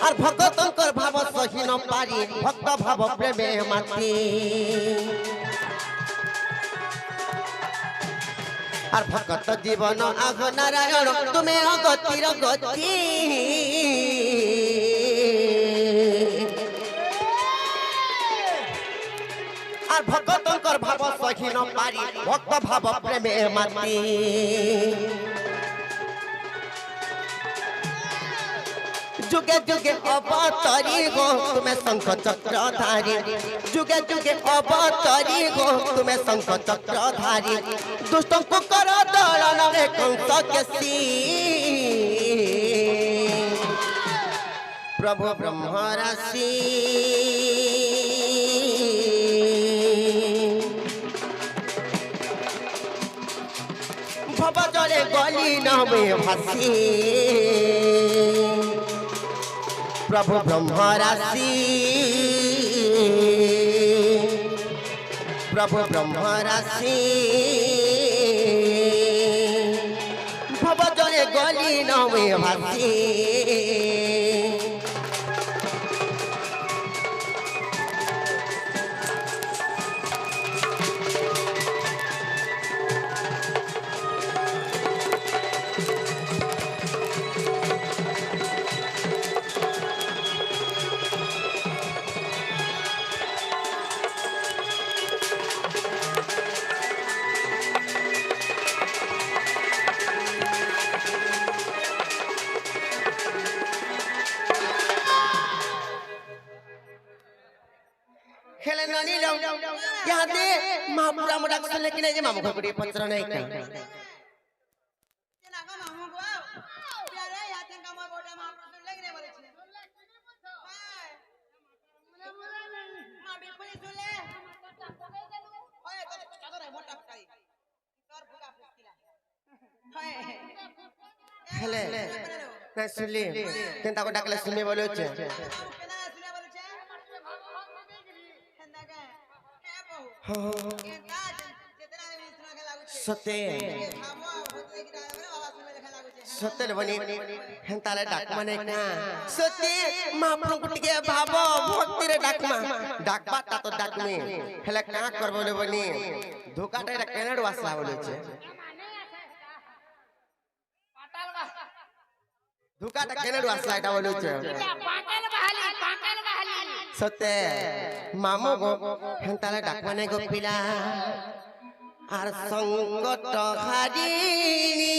আর ভক্তঙ্কর ভাব সহি ন পারি ভক্ত ভাব প্রেমে মাতি আর ভক্ত জীবন আগ নারায়ণ তুমি অগতির গতি আর ভক্তঙ্কর ভাব সহি ন পারি ভক্ত ভাব প্রেমে মাতি जुगे जुगे अवतरी गो तुम्हें शंख चक्रधारी जुगे जुगे अवतरी गो तुम्हें शंख चक्रधारी दुष्टों को करो दलन रे कंस के सी प्रभु ब्रह्म राशि भव जले गली नमे भासी प्रभु ब्रह्म राशि प्रभु ब्रह्म राशि भव जले गली नमे भासी यहाँ दे मामूरा मुड़ा को लेकिन ये मामू को कोई पत्र नहीं क्या हेले नहीं सुनली किंतु को डाकले सुनने वाले होते सत्य सत्य बनी हेंताले डाकमा नहीं क्या सत्य मापन कुटिके भावो भक्ति रे डाकमा डाकबा ता तो डाकमे हेले क्या कर बोले बनी धोखा टे केनेड वासला बोले छे धोखा टे केनेड वासला इटा बोले छे सत्य मामो गो हेंताले डाकमा नहीं गो पिला আর সঙ্গত হারিনি